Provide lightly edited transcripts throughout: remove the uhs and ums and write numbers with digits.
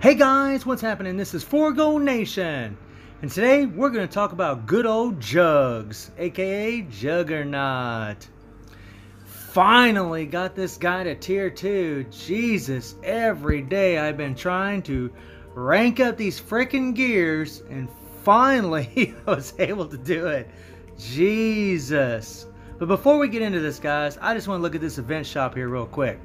Hey guys, what's happening? This is Forgo Nation, and today we're going to talk about good old Jugs, aka Juggernaut. Finally got this guy to tier 2. Jesus, every day I've been trying to rank up these freaking gears, and finally I was able to do it. Jesus. But before we get into this, guys, I just want to look at this event shop here real quick.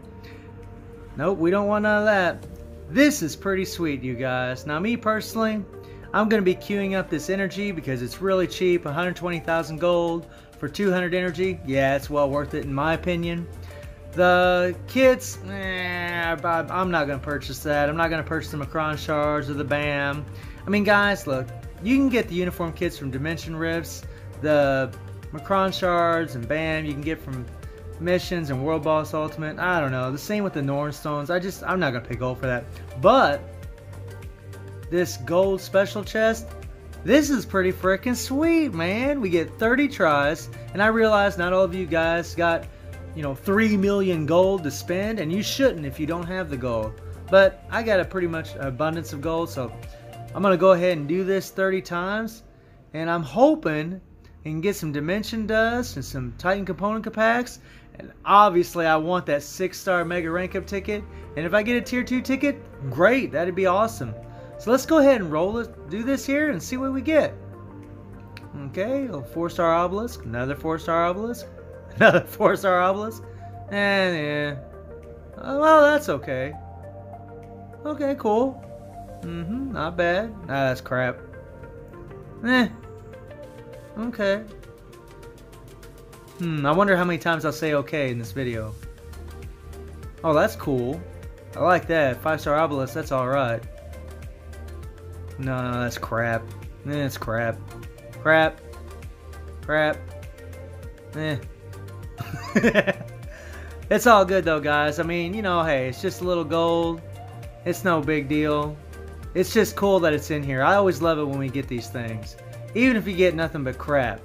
Nope, we don't want none of that. This is pretty sweet, you guys. Now, me personally, I'm going to be queuing up this energy because it's really cheap. 120,000 gold for 200 energy. Yeah, it's well worth it in my opinion. The kits, I'm not going to purchase that. I'm not going to purchase the Macron shards or the BAM. I mean, guys, look, you can get the uniform kits from Dimension Rifts. The Macron shards and BAM you can get from missions and World Boss Ultimate. I don't know. The same with the Norn Stones. I'm not going to pay gold for that. But this gold special chest, this is pretty freaking sweet, man. We get 30 tries, and I realize not all of you guys got, 3 million gold to spend, and you shouldn't if you don't have the gold. But I got a pretty much abundance of gold, so I'm going to go ahead and do this 30 times, and I'm hoping I can get some Dimension Dust and some Titan Component packs. And obviously I want that 6-star Mega Rank Up ticket. And if I get a Tier 2 ticket, great. That'd be awesome. So let's go ahead and roll it, do this here and see what we get. Okay, a 4-star Obelisk, another 4-star Obelisk, another 4-star Obelisk. And yeah. Oh, well, that's okay. Okay, cool. Not bad. Ah, that's crap. Okay. I wonder how many times I'll say okay in this video. Oh, that's cool. I like that. 5-star Obelisk, that's alright. No, that's crap. It's crap. Crap. Crap. It's all good though, guys. I mean, hey, it's just a little gold. It's no big deal. It's just cool that it's in here. I always love it when we get these things. Even if you get nothing but crap.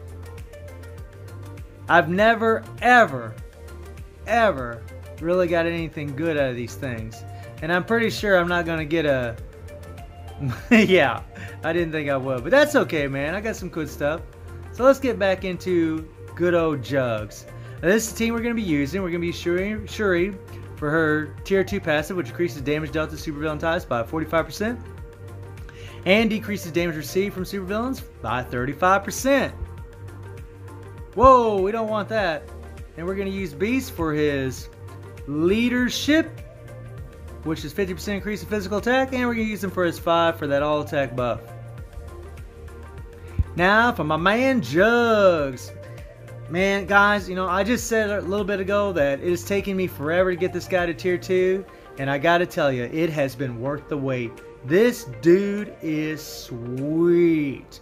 I've never, ever really got anything good out of these things. And I'm pretty sure I'm not going to get a... Yeah, I didn't think I would. But that's okay, man. I got some good stuff. So let's get back into good old Jugs. Now, this is the team we're going to be using. We're going to be Shuri for her Tier 2 passive, which increases damage dealt to supervillain types by 45%. And decreases damage received from supervillains by 35%. Whoa, we don't want that. And we're going to use Beast for his leadership, which is 50% increase in physical attack, and we're going to use him for his 5 for that all attack buff. Now for my man Jugs. Man, guys, I just said a little bit ago that it has taken me forever to get this guy to Tier 2, and I got to tell you, it has been worth the wait. This dude is sweet.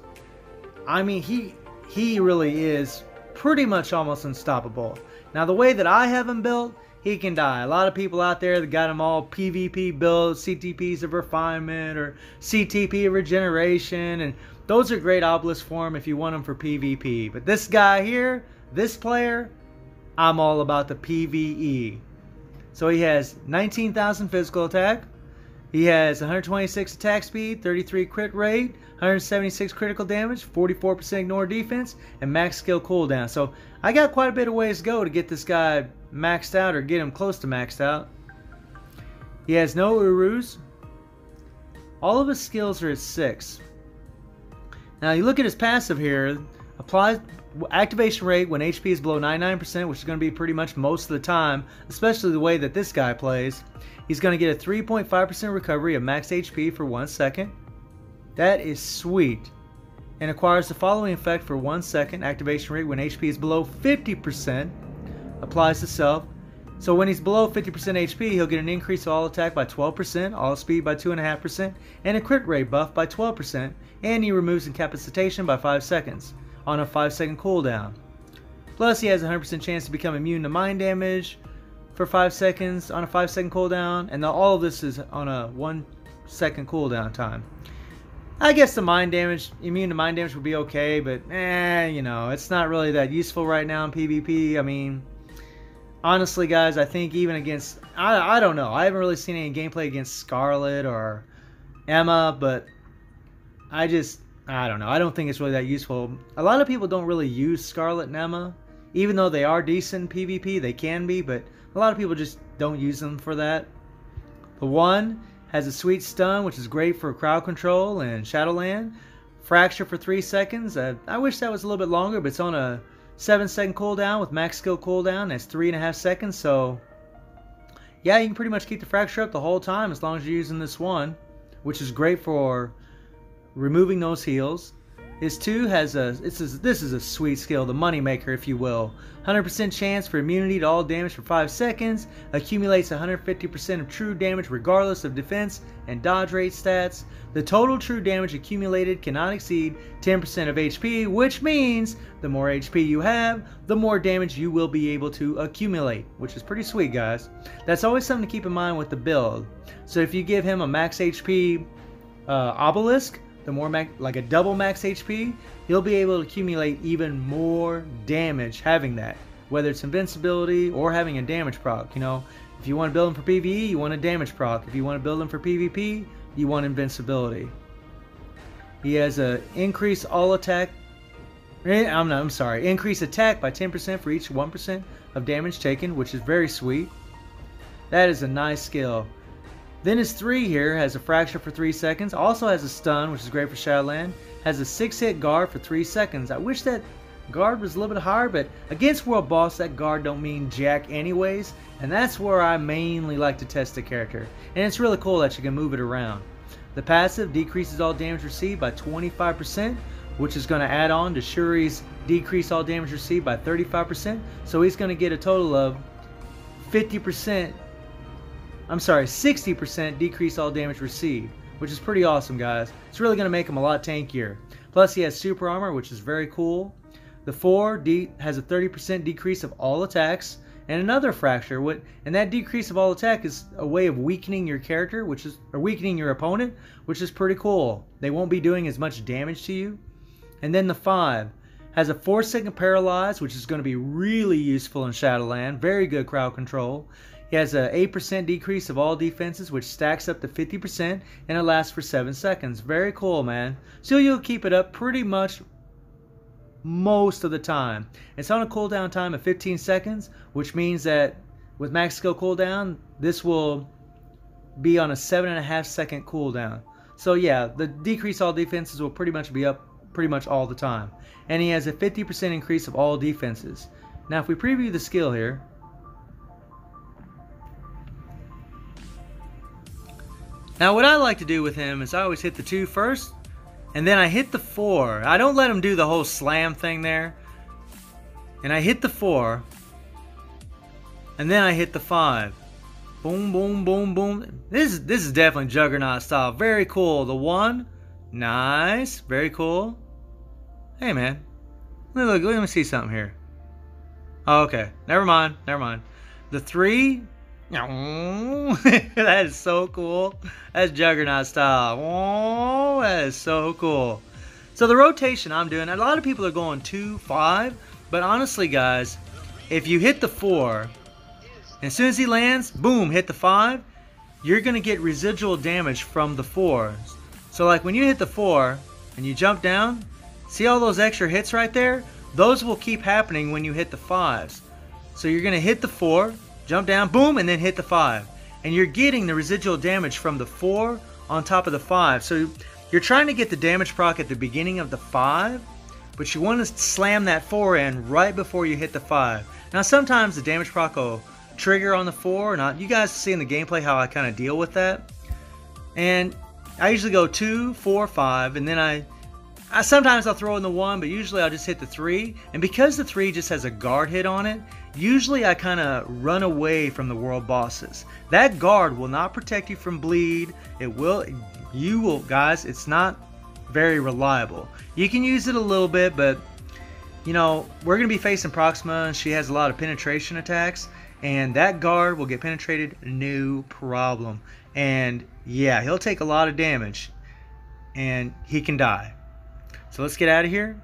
I mean, he really is pretty much almost unstoppable. Now, the way that I have him built, he can die. A lot of people out there that got him all PvP builds, CTPs of refinement or CTP of regeneration, and those are great obelisks for him if you want them for PvP. But this guy here, this player, I'm all about the PvE. So he has 19,000 physical attack. He has 126 attack speed, 33 crit rate, 176 critical damage, 44% ignore defense, and max skill cooldown. So I got quite a bit of ways to go to get this guy maxed out or get him close to maxed out. He has no Urus. All of his skills are at 6. Now you look at his passive here. Applies activation rate when HP is below 99%, which is going to be pretty much most of the time, especially the way that this guy plays. He's going to get a 3.5% recovery of max HP for 1 second. That is sweet. And acquires the following effect for 1 second. Activation rate when HP is below 50%. Applies to self. So when he's below 50% HP, he'll get an increase of all attack by 12%, all speed by 2.5%, and a crit rate buff by 12%. And he removes incapacitation by 5 seconds on a 5-second cooldown. Plus, he has a 100% chance to become immune to mind damage for 5 seconds on a 5-second cooldown, and all of this is on a 1-second cooldown time. I guess the mind damage, immune to mind damage would be okay, but it's not really that useful right now in PvP. I mean, honestly, guys, I think even against, I don't know. I haven't really seen any gameplay against Scarlet or Emma, but I don't know. I don't think it's really that useful. A lot of people don't really use Scarlet and Emma, even though they are decent in PvP. They can be, but a lot of people just don't use them for that. The 1 has a sweet stun, which is great for crowd control and Shadowland. Fracture for 3 seconds. I wish that was a little bit longer, but it's on a 7-second cooldown with max skill cooldown. That's 3.5 seconds. So yeah, you can pretty much keep the fracture up the whole time as long as you're using this 1, which is great for removing those heals. His 2 has this is a sweet skill, the moneymaker, if you will. 100% chance for immunity to all damage for 5 seconds. Accumulates 150% of true damage regardless of defense and dodge rate stats. The total true damage accumulated cannot exceed 10% of HP, which means the more HP you have, the more damage you will be able to accumulate, which is pretty sweet, guys. That's always something to keep in mind with the build. So if you give him a max HP obelisk, the more like a double max HP, he'll be able to accumulate even more damage having that. Whether it's invincibility or having a damage proc. You know, if you want to build him for PvE, you want a damage proc. If you want to build him for PvP, you want invincibility. He has a increase all attack. Increase attack by 10% for each 1% of damage taken, which is very sweet. That is a nice skill. Then his 3 here has a fracture for 3 seconds, also has a stun, which is great for Shadowland, has a 6-hit guard for 3 seconds. I wish that guard was a little bit higher, but against World Boss, that guard don't mean jack anyways, and that's where I mainly like to test the character. And it's really cool that you can move it around. The passive decreases all damage received by 25%, which is going to add on to Shuri's decrease all damage received by 35%, so he's going to get a total of 60% decrease all damage received, which is pretty awesome, guys. It's really going to make him a lot tankier. Plus, he has super armor, which is very cool. The 4 has a 30% decrease of all attacks, and another fracture. And that decrease of all attack is a way of weakening your character, or weakening your opponent, which is pretty cool. They won't be doing as much damage to you. And then the 5 has a 4-second paralyze, which is going to be really useful in Shadowland. Very good crowd control. He has an 8% decrease of all defenses, which stacks up to 50%, and it lasts for 7 seconds. Very cool, man. So you'll keep it up pretty much most of the time. It's on a cooldown time of 15 seconds, which means that with max skill cooldown, this will be on a 7.5 second cooldown. So yeah, the decrease all defenses will pretty much be up pretty much all the time. And he has a 50% increase of all defenses. Now if we preview the skill here, now what I like to do with him is I always hit the 2 first, and then I hit the 4. I don't let him do the whole slam thing there. And I hit the 4, and then I hit the 5. Boom, boom, boom, boom. This is definitely Juggernaut style. Very cool. The 1, nice, very cool. Hey man, let me see something here. Oh, okay, never mind. The 3. That is so cool. That's Juggernaut style. Oh, that is so cool. So the rotation I'm doing, a lot of people are going 2, 5, but honestly, guys, if you hit the 4, and as soon as he lands, boom, hit the 5, you're gonna get residual damage from the 4. So like when you hit the 4 and you jump down, see all those extra hits right there? Those will keep happening when you hit the 5s. So you're gonna hit the 4, jump down, boom, and then hit the 5. And you're getting the residual damage from the 4 on top of the 5. So you're trying to get the damage proc at the beginning of the 5, but you want to slam that 4 in right before you hit the 5. Now sometimes the damage proc will trigger on the 4. Now you guys see in the gameplay how I kind of deal with that. And I usually go 2, 4, 5, and then I sometimes I'll throw in the 1, but usually I'll just hit the 3. And because the 3 just has a guard hit on it, usually I kind of run away from the world bosses. That guard will not protect you from bleed. You will, guys, it's not very reliable. You can use it a little bit, but you know, we're going to be facing Proxima, and she has a lot of penetration attacks, and that guard will get penetrated no problem. And yeah, he'll take a lot of damage, and he can die. So let's get out of here.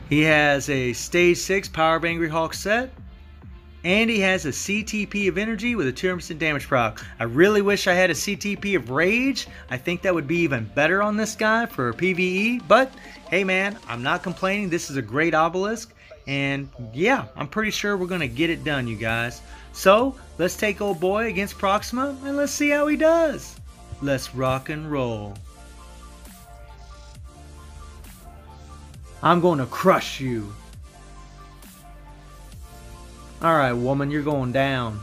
He has a stage 6 Power of Angry Hawk set, And he has a CTP of energy with a 200% damage proc. I really wish I had a CTP of rage. I think that would be even better on this guy for PvE. But hey man, I'm not complaining. This is a great obelisk. And yeah, I'm pretty sure we're going to get it done, you guys. So let's take old boy against Proxima and let's see how he does. Let's rock and roll. I'm going to crush you. Alright, woman, you're going down.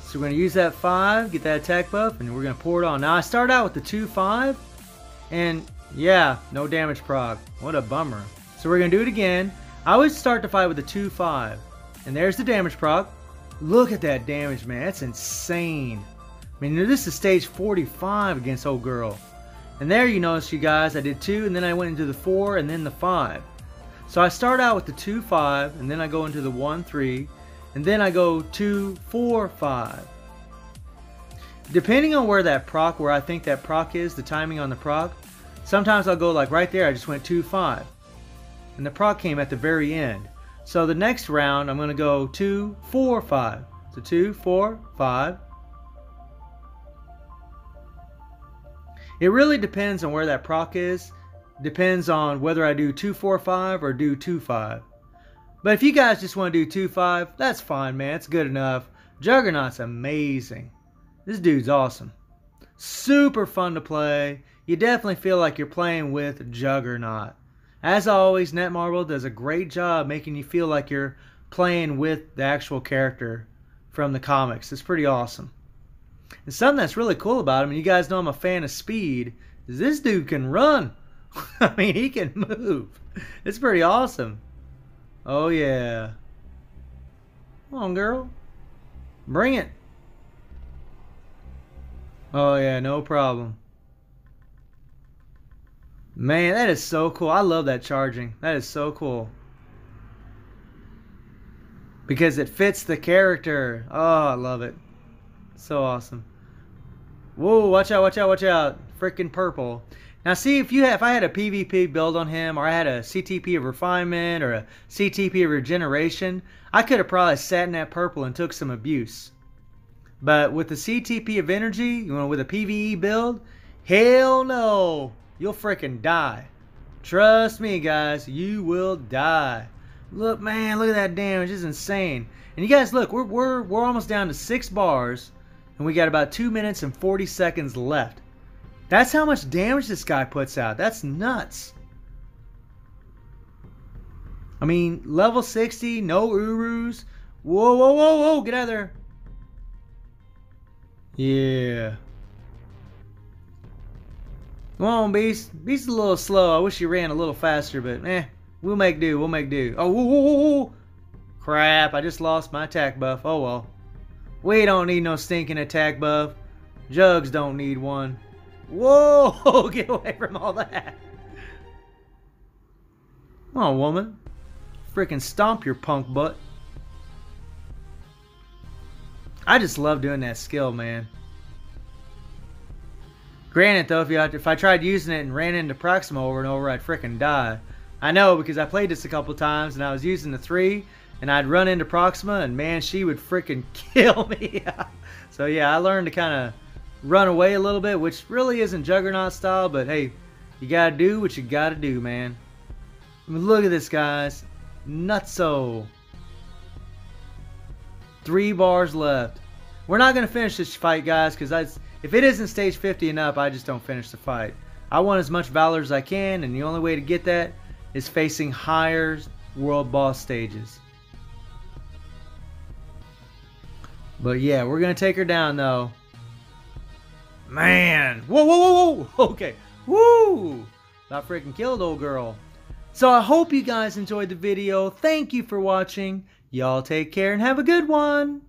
So we're going to use that 5, get that attack buff, and we're going to pour it on. Now, I start out with the 2-5, and yeah, no damage proc. What a bummer. So we're going to do it again. I always start the fight with the 2-5, and there's the damage proc. Look at that damage, man. That's insane. I mean, this is stage 45 against old girl. And there you notice, you guys, I did 2, and then I went into the 4, and then the 5. So I start out with the 2-5, and then I go into the 1-3, and then I go 2-4-5. Depending on where that proc, where I think that proc is, the timing on the proc, sometimes I'll go like right there, I just went 2-5. And the proc came at the very end. So the next round, I'm going to go 2-4-5. So 2-4-5. It really depends on where that proc is. Depends on whether I do 2-4-5 or do 2-5. But if you guys just want to do 2-5, that's fine, man. It's good enough. Juggernaut's amazing. This dude's awesome. Super fun to play. You definitely feel like you're playing with Juggernaut. As always, Netmarble does a great job making you feel like you're playing with the actual character from the comics. It's pretty awesome. And something that's really cool about him, and you guys know I'm a fan of speed, is this dude can run. I mean, he can move. It's pretty awesome. Oh, yeah. Come on, girl. Bring it. Oh, yeah, no problem. Man, that is so cool. I love that charging. That is so cool. Because it fits the character. Oh, I love it. So awesome. Whoa, watch out, watch out, watch out. Freaking purple. Now see, if I had a PvP build on him, or I had a CTP of refinement, or a CTP of regeneration, I could have probably sat in that purple and took some abuse. But with the CTP of energy, you know, with a PvE build, hell no. You'll freaking die. Trust me, guys, you will die. Look, man, look at that damage. It's insane. And you guys, look, we're almost down to 6 bars, and we got about 2 minutes and 40 seconds left. That's how much damage this guy puts out. That's nuts. I mean, level 60, no Urus. Whoa, whoa, whoa, whoa, get out of there. Yeah. Come on, Beast. Beast is a little slow. I wish he ran a little faster, but we'll make do. We'll make do. Oh, whoa, whoa, whoa, whoa. Crap, I just lost my attack buff. Oh, well. We don't need no stinking attack buff. Jugs don't need one. Whoa, get away from all that. Come on, woman. Freaking stomp your punk butt. I just love doing that skill, man. Granted, though, if I tried using it and ran into Proxima over and over, I'd freaking die. I know, because I played this a couple times, and I was using the 3, and I'd run into Proxima, and man, she would freaking kill me. So yeah, I learned to kind of run away a little bit, which really isn't Juggernaut style, but hey, you gotta do what you gotta do, man. I mean, look at this, guys. Nutso. 3 bars left. We're not gonna finish this fight, guys, because if it isn't stage 50 and up, I just don't finish the fight. I want as much valor as I can, and the only way to get that is facing higher world boss stages. But yeah, we're gonna take her down, though. Man, whoa, whoa, whoa, whoa. Okay, woo! About freaking killed old girl. So I hope you guys enjoyed the video. Thank you for watching. Y'all take care and have a good one.